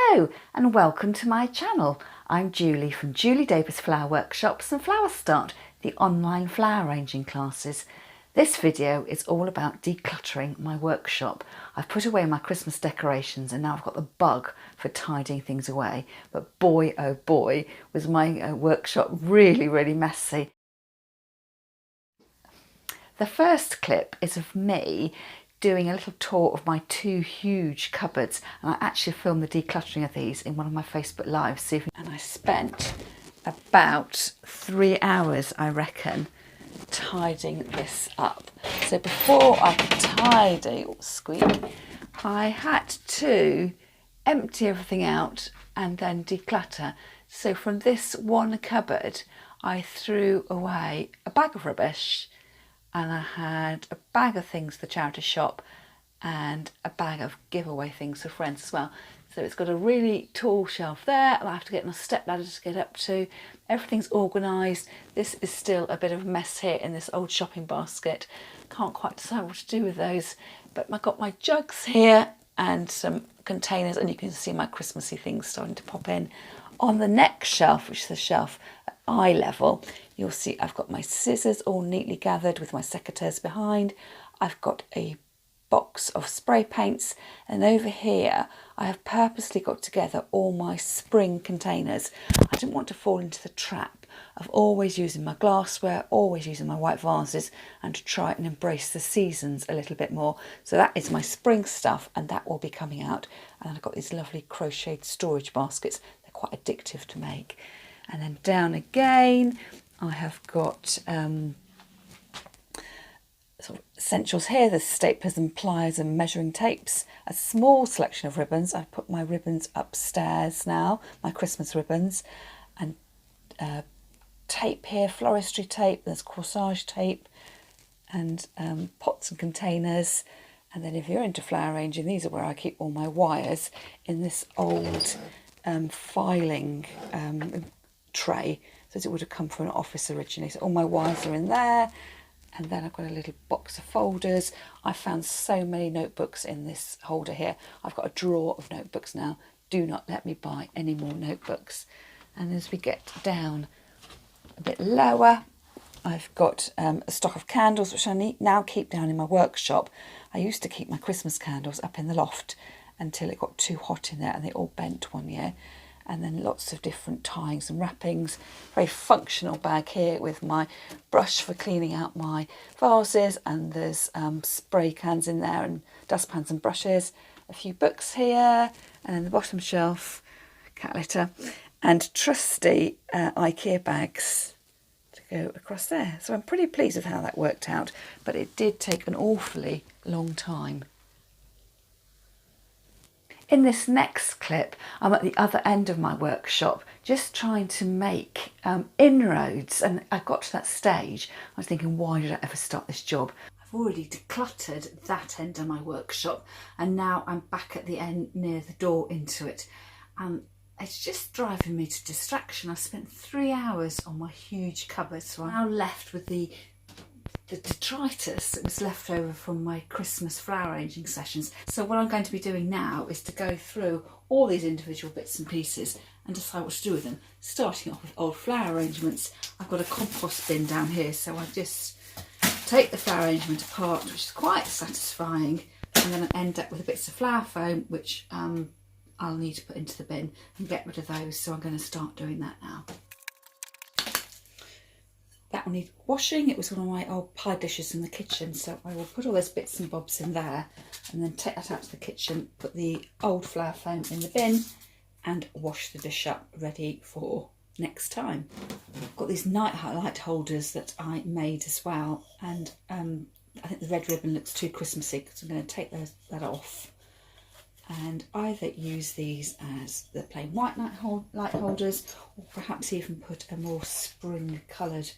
Hello and welcome to my channel. I'm Julie from Julie Davis Flower Workshops and Flower Start, the online flower arranging classes. This video is all about decluttering my workshop. I've put away my Christmas decorations and now I've got the bug for tidying things away. But boy, oh boy, was my workshop really messy. The first clip is of me doing a little tour of my two huge cupboards, and I actually filmed the decluttering of these in one of my Facebook lives. And I spent about 3 hours, I reckon, tidying this up. So before I could tidy, I had to empty everything out and then declutter. So from this one cupboard, I threw away a bag of rubbish, and I had a bag of things for the charity shop and a bag of giveaway things for friends as well. So it's got a really tall shelf there and I have to get on a step ladder to get up to. Everything's organised. This is still a bit of a mess here in this old shopping basket. Can't quite decide what to do with those, but I've got my jugs here and some containers, and you can see my Christmassy things starting to pop in. On the next shelf, which is the shelf at eye level, you'll see I've got my scissors all neatly gathered with my secateurs behind. I've got a box of spray paints, and over here I have purposely got together all my spring containers. I didn't want to fall into the trap of always using my glassware, always using my white vases, and to try and embrace the seasons a little bit more. So that is my spring stuff, and that will be coming out. And I've got these lovely crocheted storage baskets. They're quite addictive to make. And then down again I have got sort of essentials here. There's staplers and pliers and measuring tapes, a small selection of ribbons. I've put my ribbons upstairs now, my Christmas ribbons, and tape here, floristry tape, there's corsage tape, and pots and containers. And then if you're into flower arranging, these are where I keep all my wires in this old filing tray, so it would have come from an office originally. So all my wires are in there. And then I've got a little box of folders. I found so many notebooks in this holder here. I've got a drawer of notebooks now. Do not let me buy any more notebooks. And as we get down a bit lower, I've got a stock of candles, which I now keep down in my workshop. I used to keep my Christmas candles up in the loft until it got too hot in there and they all bent one year. And then lots of different tyings and wrappings. Very functional bag here with my brush for cleaning out my vases, and there's spray cans in there and dustpans and brushes. A few books here, and then the bottom shelf, cat litter, and trusty IKEA bags to go across there. So I'm pretty pleased with how that worked out, but it did take an awfully long time. In this next clip, I'm at the other end of my workshop, just trying to make inroads, and I got to that stage. I was thinking, why did I ever start this job? I've already decluttered that end of my workshop, and now I'm back at the end near the door into it. It's just driving me to distraction. I've spent 3 hours on my huge cupboard, so I'm now left with the detritus that was left over from my Christmas flower arranging sessions. So what I'm going to be doing now is to go through all these individual bits and pieces and decide what to do with them. Starting off with old flower arrangements, I've got a compost bin down here, so I just take the flower arrangement apart, which is quite satisfying, and then I end up with bits of flower foam, which I'll need to put into the bin and get rid of those. So I'm going to start doing that now. That will need washing. It was one of my old pie dishes in the kitchen, so I will put all those bits and bobs in there and then take that out to the kitchen, put the old flower foam in the bin and wash the dish up, ready for next time. I've got these night light holders that I made as well, and I think the red ribbon looks too Christmassy, because I'm going to take that off and either use these as the plain white light holders, or perhaps even put a more spring coloured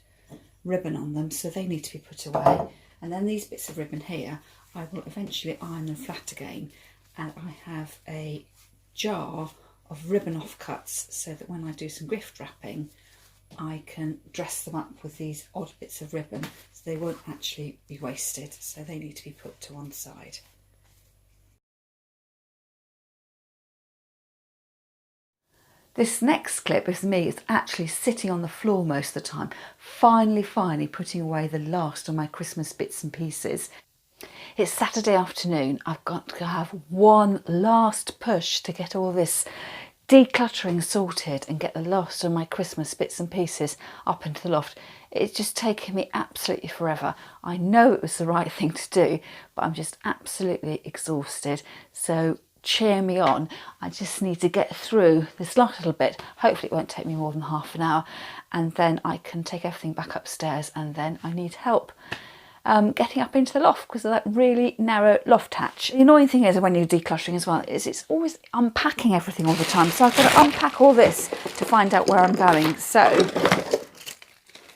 ribbon on them, so they need to be put away. And then these bits of ribbon here, I will eventually iron them flat again, and I have a jar of ribbon offcuts, so that when I do some gift wrapping I can dress them up with these odd bits of ribbon, so they won't actually be wasted, so they need to be put to one side. This next clip is me. It's actually sitting on the floor most of the time, finally putting away the last of my Christmas bits and pieces. It's Saturday afternoon. I've got to have one last push to get all this decluttering sorted and get the last of my Christmas bits and pieces up into the loft. It's just taken me absolutely forever. I know it was the right thing to do, but I'm just absolutely exhausted. So cheer me on. I just need to get through this last little bit. Hopefully it won't take me more than half an hour, and then I can take everything back upstairs, and then I need help getting up into the loft because of that really narrow loft hatch. The annoying thing is when you're decluttering as well is it's always unpacking everything all the time. So I've got to unpack all this to find out where I'm going. So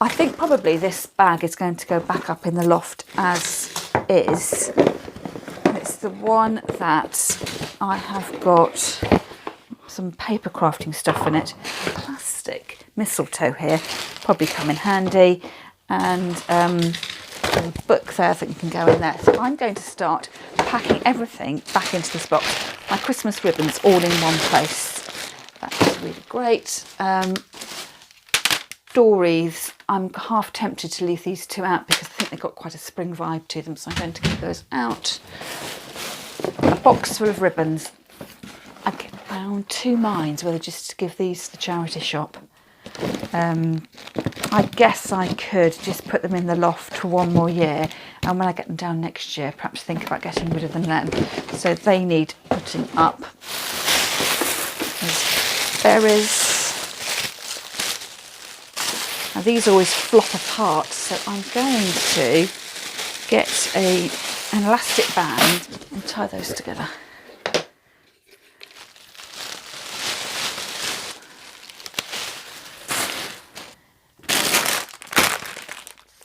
I think probably this bag is going to go back up in the loft as is. And it's the one that I have got some paper crafting stuff in it. Plastic mistletoe here, probably come in handy. And a book there that you can go in there. So I'm going to start packing everything back into this box. My Christmas ribbons all in one place. That's really great. Door wreaths, I'm half tempted to leave these two out because I think they've got quite a spring vibe to them, so I'm going to keep those out. A box full of ribbons. I get around two minds whether just to give these to the charity shop. I guess I could just put them in the loft for one more year, and when I get them down next year, perhaps think about getting rid of them then. So they need putting up. There's berries. Now these always flop apart, so I'm going to get an elastic band and tie those together.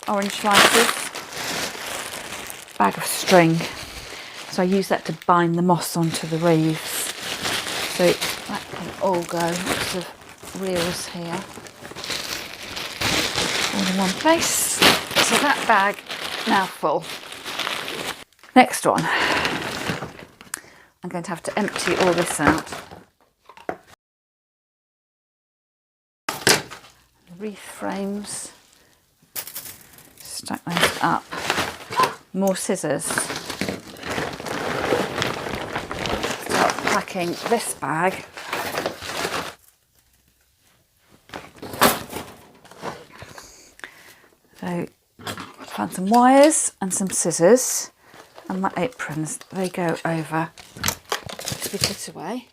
Orange slices, bag of string, so I use that to bind the moss onto the wreaths, so that can all go. Lots of reels here, all in one place. So that bag now full. Next one, I'm going to have to empty all this out. The wreath frames. Stack those up. More scissors. Start packing this bag. So find some wires and some scissors, and my aprons. They go over to be put away.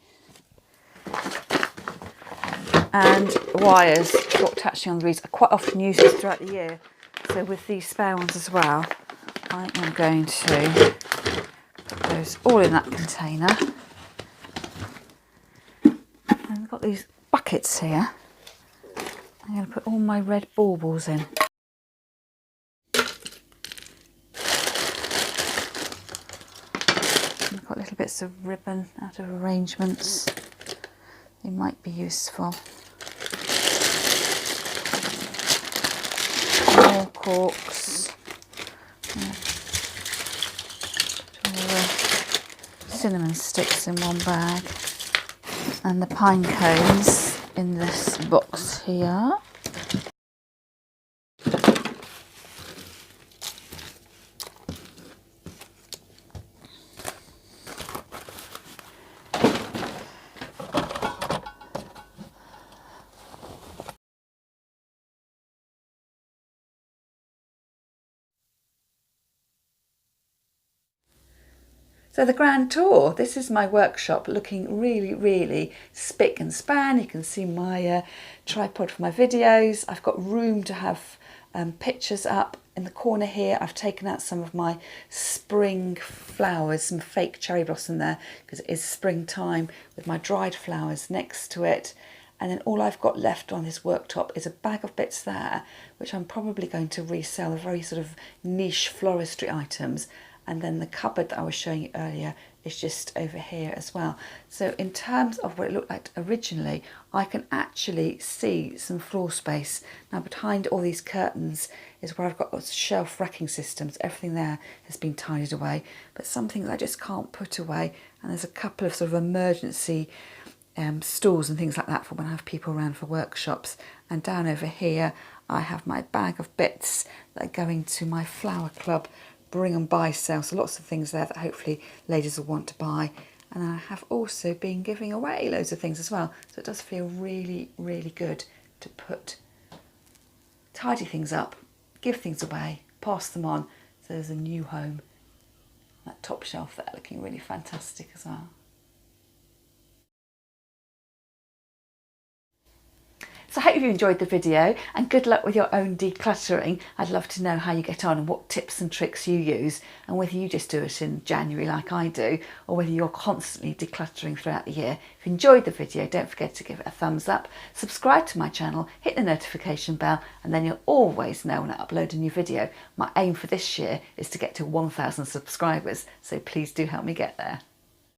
And wires for attaching on the wreaths. I quite often use this throughout the year. So with these spare ones as well, I am going to put those all in that container. And I've got these buckets here. I'm going to put all my red baubles in. I've got little bits of ribbon out of arrangements. They might be useful. More corks. All the cinnamon sticks in one bag, and the pine cones in this box here. So the grand tour, this is my workshop looking really spick and span. You can see my tripod for my videos. I've got room to have pictures up in the corner here. I've taken out some of my spring flowers, some fake cherry blossom there because it is springtime, with my dried flowers next to it. And then all I've got left on this worktop is a bag of bits there, which I'm probably going to resell, the very sort of niche floristry items. And then the cupboard that I was showing you earlier is just over here as well. So in terms of what it looked like originally, I can actually see some floor space. Now behind all these curtains is where I've got lots of shelf racking systems. Everything there has been tidied away, but some things I just can't put away. And there's a couple of sort of emergency stools and things like that for when I have people around for workshops. And down over here I have my bag of bits that are going to my flower club bring and buy sale, so lots of things there that hopefully ladies will want to buy. And I have also been giving away loads of things as well, so it does feel really, really good to tidy things up, give things away, pass them on, so there's a new home. That top shelf there looking really fantastic as well. So I hope you enjoyed the video, and good luck with your own decluttering. I'd love to know how you get on and what tips and tricks you use, and whether you just do it in January like I do, or whether you're constantly decluttering throughout the year. If you enjoyed the video, don't forget to give it a thumbs up, subscribe to my channel, hit the notification bell, and then you'll always know when I upload a new video. My aim for this year is to get to 1,000 subscribers, so please do help me get there.